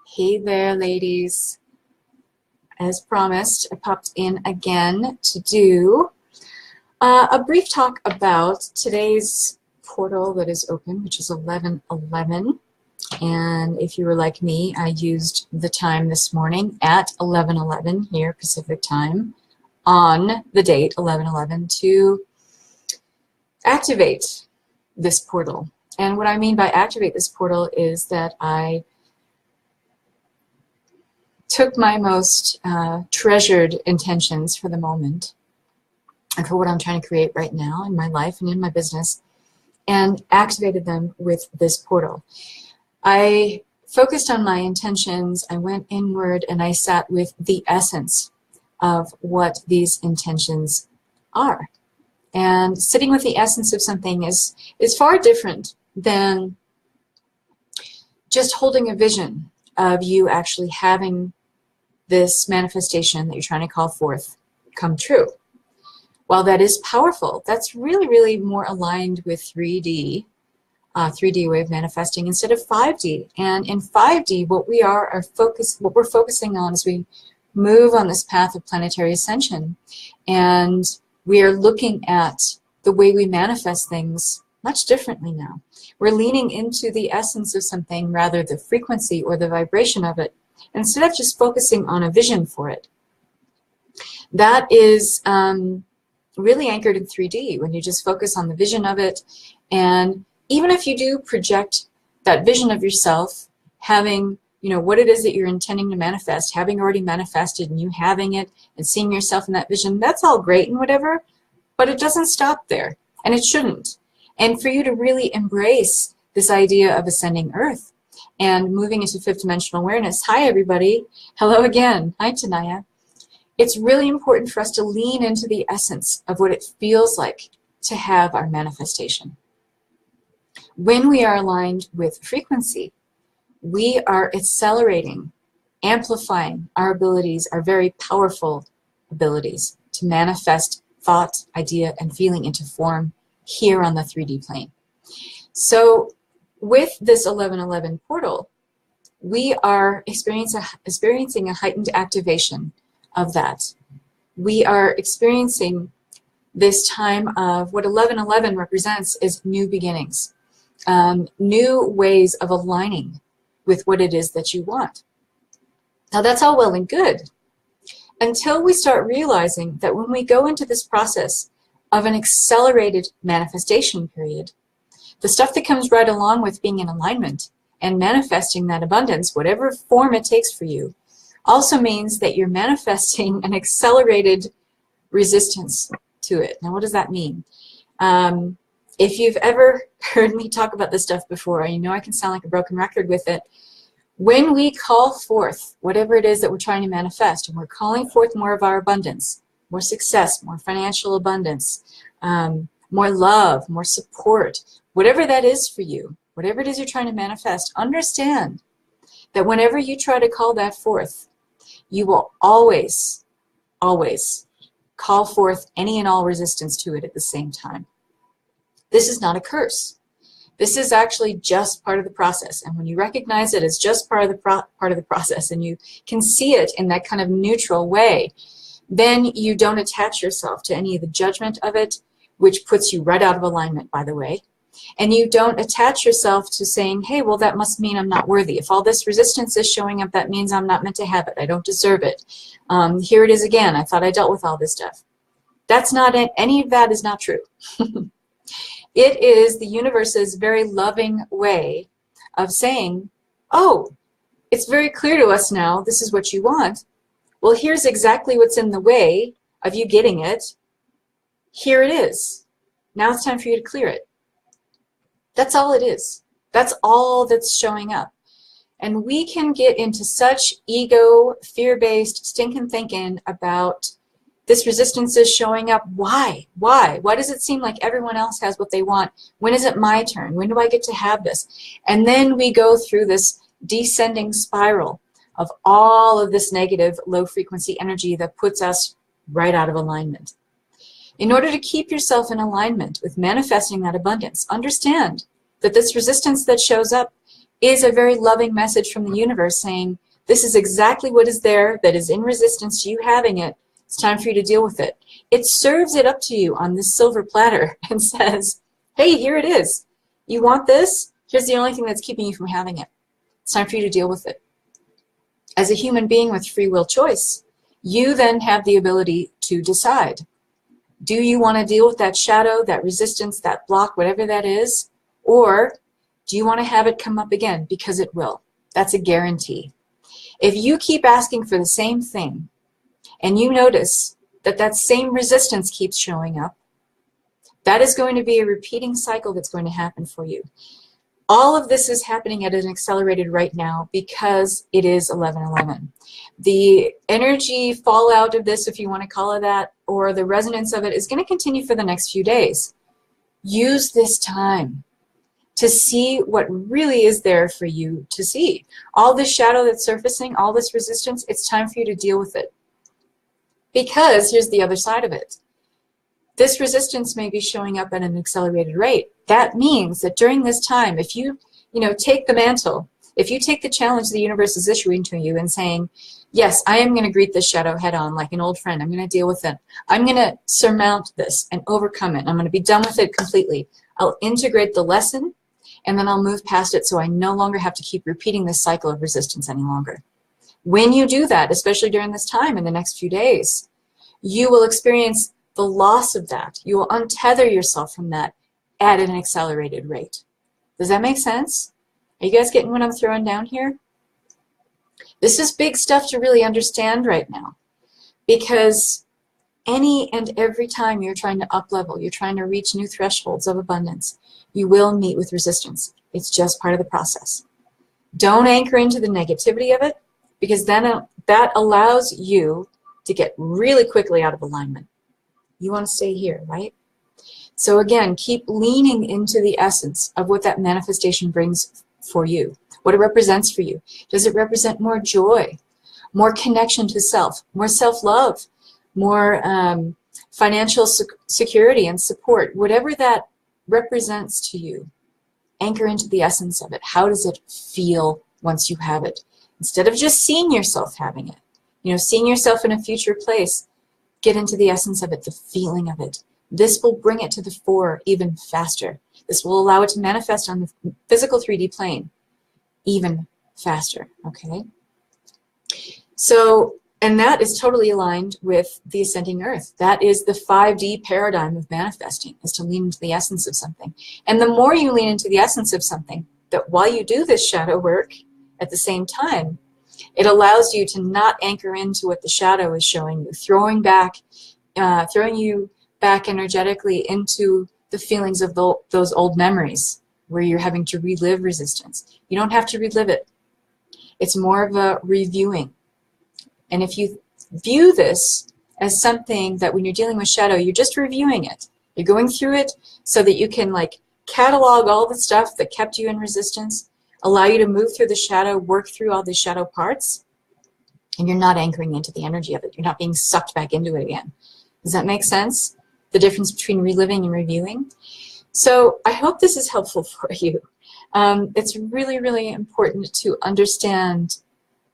Hey there, ladies. As promised, I popped in again to do a brief talk about today's portal that is open, which is 11:11. And if you were like me, I used the time this morning at 11:11 here, Pacific time, on the date 11:11 to activate this portal. And what I mean by activate this portal is that I took my most treasured intentions for the moment and for what I'm trying to create right now in my life and in my business, and activated them with this portal. I focused on my intentions, I went inward, and I sat with the essence of what these intentions are. And sitting with the essence of something is far different than just holding a vision of you actually having this manifestation that you're trying to call forth come true. While that is powerful, that's really, really more aligned with 3D way of manifesting instead of 5D. And in 5D, what we're focusing on as we move on this path of planetary ascension, and we are looking at the way we manifest things much differently now. We're leaning into the essence of something, rather the frequency or the vibration of it, instead of just focusing on a vision for it. That is really anchored in 3D, when you just focus on the vision of it. And even if you do project that vision of yourself having, what it is that you're intending to manifest, having already manifested and you having it and seeing yourself in that vision, that's all great and whatever, but it doesn't stop there, and it shouldn't. And for you to really embrace this idea of ascending Earth and moving into fifth dimensional awareness. Hi, everybody. Hello again. Hi, Tanaya. It's really important for us to lean into the essence of what it feels like to have our manifestation. When we are aligned with frequency, we are accelerating, amplifying our abilities, our very powerful abilities to manifest thought, idea, and feeling into form here on the 3D plane. So with this 11:11 portal, we are experiencing a heightened activation of that. We are experiencing this time of what 11:11 represents is new beginnings, new ways of aligning with what it is that you want. Now that's all well and good until we start realizing that when we go into this process of an accelerated manifestation period, the stuff that comes right along with being in alignment and manifesting that abundance, whatever form it takes for you, also means that you're manifesting an accelerated resistance to it. Now, what does that mean? If you've ever heard me talk about this stuff before, I can sound like a broken record with it. When we call forth whatever it is that we're trying to manifest, and we're calling forth more of our abundance, more success, more financial abundance, more love, more support, whatever that is for you, whatever it is you're trying to manifest, understand that whenever you try to call that forth, you will always, always call forth any and all resistance to it at the same time. This is not a curse. This is actually just part of the process. And when you recognize it as just part of the process, and you can see it in that kind of neutral way, then you don't attach yourself to any of the judgment of it, which puts you right out of alignment, by the way. And you don't attach yourself to saying, hey, well, that must mean I'm not worthy. If all this resistance is showing up, that means I'm not meant to have it. I don't deserve it. Here it is again. I thought I dealt with all this stuff. That's not it. Any of that is not true. It is the universe's very loving way of saying, oh, it's very clear to us now, this is what you want. Well, here's exactly what's in the way of you getting it. Here it is. Now it's time for you to clear it. That's all it is. That's all that's showing up. And we can get into such ego, fear-based, stinking thinking about this resistance is showing up. Why? Why? Why does it seem like everyone else has what they want? When is it my turn? When do I get to have this? And then we go through this descending spiral of all of this negative, low-frequency energy that puts us right out of alignment. In order to keep yourself in alignment with manifesting that abundance, understand that this resistance that shows up is a very loving message from the universe saying, this is exactly what is there that is in resistance to you having it. It's time for you to deal with it. It serves it up to you on this silver platter and says, hey, here it is. You want this? Here's the only thing that's keeping you from having it. It's time for you to deal with it. As a human being with free will choice, you then have the ability to decide. Do you want to deal with that shadow, that resistance, that block, whatever that is? Or do you want to have it come up again? Because it will. That's a guarantee. If you keep asking for the same thing, and you notice that that same resistance keeps showing up, that is going to be a repeating cycle that's going to happen for you. All of this is happening at an accelerated rate now because it is 11:11. The energy fallout of this, if you want to call it that, or the resonance of it, is going to continue for the next few days. Use this time to see what really is there for you to see. All this shadow that's surfacing, all this resistance, it's time for you to deal with it. Because here's the other side of it. This resistance may be showing up at an accelerated rate. That means that during this time, if you take the mantle, if you take the challenge the universe is issuing to you and saying, yes, I am going to greet this shadow head on like an old friend. I'm going to deal with it. I'm going to surmount this and overcome it. I'm going to be done with it completely. I'll integrate the lesson, and then I'll move past it so I no longer have to keep repeating this cycle of resistance any longer. When you do that, especially during this time in the next few days, you will experience the loss of that. You will untether yourself from that at an accelerated rate. Does that make sense? Are you guys getting what I'm throwing down here? This is big stuff to really understand right now, because any and every time you're trying to up-level, you're trying to reach new thresholds of abundance, you will meet with resistance. It's just part of the process. Don't anchor into the negativity of it, because then that allows you to get really quickly out of alignment. You want to stay here, right? So again, keep leaning into the essence of what that manifestation brings for you, what it represents for you. Does it represent more joy, more connection to self, more self-love, more financial security and support? Whatever that represents to you, anchor into the essence of it. How does it feel once you have it? Instead of just seeing yourself having it, seeing yourself in a future place, get into the essence of it, the feeling of it. This will bring it to the fore even faster. This will allow it to manifest on the physical 3D plane even faster, okay? So, and that is totally aligned with the ascending earth. That is the 5D paradigm of manifesting, is to lean into the essence of something. And the more you lean into the essence of something, that while you do this shadow work at the same time, it allows you to not anchor into what the shadow is showing you, throwing you back energetically into the feelings of those old memories where you're having to relive resistance. You don't have to relive it. It's more of a reviewing. And if you view this as something that when you're dealing with shadow, you're just reviewing it. You're going through it so that you can catalog all the stuff that kept you in resistance, allow you to move through the shadow, work through all the shadow parts, and you're not anchoring into the energy of it. You're not being sucked back into it again. Does that make sense? The difference between reliving and reviewing? So I hope this is helpful for you. It's really, really important to understand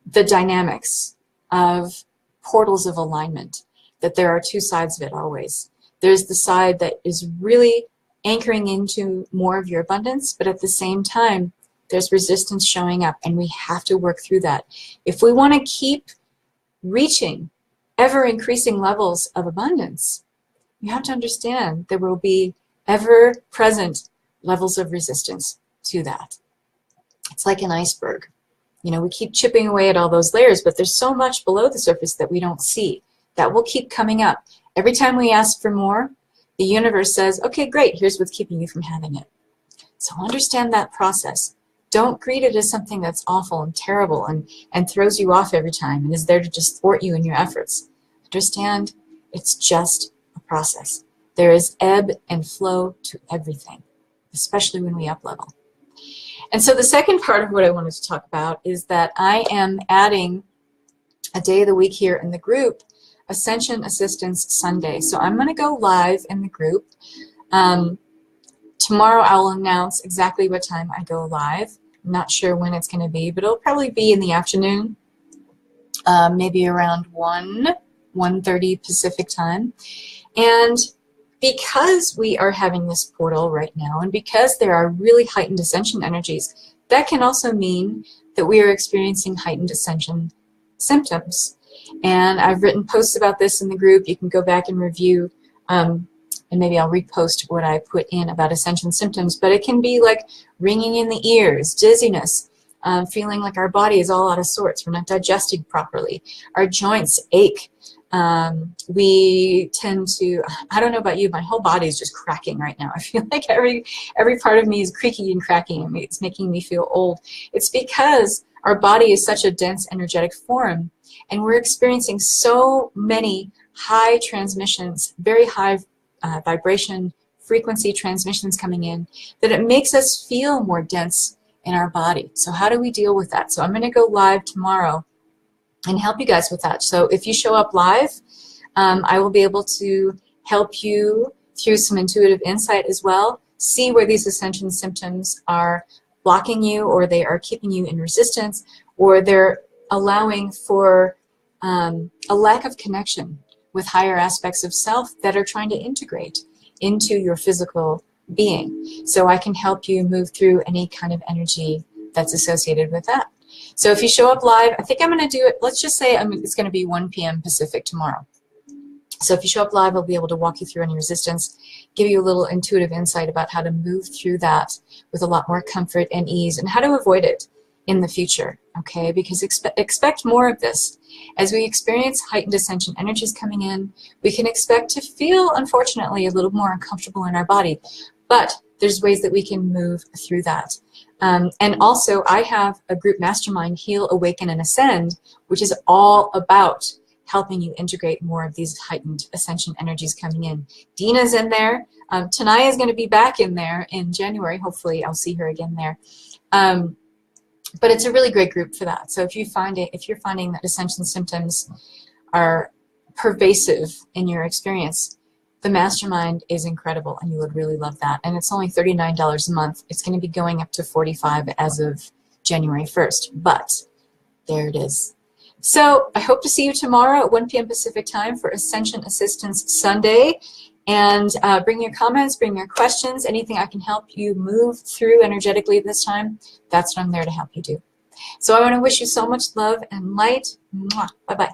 the dynamics of portals of alignment, that there are two sides of it always. There's the side that is really anchoring into more of your abundance, but at the same time, there's resistance showing up, and we have to work through that. If we want to keep reaching ever-increasing levels of abundance, you have to understand there will be ever-present levels of resistance to that. It's like an iceberg. We keep chipping away at all those layers, but there's so much below the surface that we don't see. That will keep coming up. Every time we ask for more, the universe says, okay, great, here's what's keeping you from having it. So understand that process. Don't treat it as something that's awful and terrible and throws you off every time and is there to just thwart you in your efforts. Understand it's just a process. There is ebb and flow to everything, especially when we up-level. And so the second part of what I wanted to talk about is that I am adding a day of the week here in the group, Ascension Assistance Sunday. So I'm going to go live in the group. Tomorrow I will announce exactly what time I go live. I'm Not sure when it's going to be, but it'll probably be in the afternoon, maybe around 1:30 Pacific time. And because we are having this portal right now, and because there are really heightened ascension energies, that can also mean that we are experiencing heightened ascension symptoms. And I've written posts about this in the group. You can go back and review, and maybe I'll repost what I put in about ascension symptoms. But it can be like ringing in the ears, dizziness, feeling like our body is all out of sorts. We're not digesting properly. Our joints ache. We tend to, I don't know about you, my whole body is just cracking right now. I feel like every part of me is creaking and cracking. It's making me feel old. It's because our body is such a dense energetic form, and we're experiencing so many high transmissions, very high vibration frequency transmissions coming in, that it makes us feel more dense in our body. So how do we deal with that? So I'm going to go live tomorrow and help you guys with that. So if you show up live, I will be able to help you through some intuitive insight as well, see where these ascension symptoms are blocking you, or they are keeping you in resistance, or they're allowing for a lack of connection with higher aspects of self that are trying to integrate into your physical being. So I can help you move through any kind of energy that's associated with that. So if you show up live, I think I'm going to do it, let's just say it's going to be 1 p.m. Pacific tomorrow. So if you show up live, I'll be able to walk you through any resistance, give you a little intuitive insight about how to move through that with a lot more comfort and ease, and how to avoid it in the future, okay? Because expect more of this. As we experience heightened ascension energies coming in, we can expect to feel, unfortunately, a little more uncomfortable in our body. But there's ways that we can move through that. And also, I have a group mastermind, Heal, Awaken, and Ascend, which is all about helping you integrate more of these heightened ascension energies coming in. Dina's in there. Tanaya is going to be back in there in January. Hopefully, I'll see her again there. But it's a really great group for that. So if you're finding that ascension symptoms are pervasive in your experience, the mastermind is incredible, and you would really love that. And it's only $39 a month. It's going to be going up to $45 as of January 1st. But there it is. So I hope to see you tomorrow at 1 p.m. Pacific time for Ascension Assistance Sunday. And bring your comments, bring your questions, anything I can help you move through energetically this time. That's what I'm there to help you do. So I want to wish you so much love and light. Mwah. Bye-bye.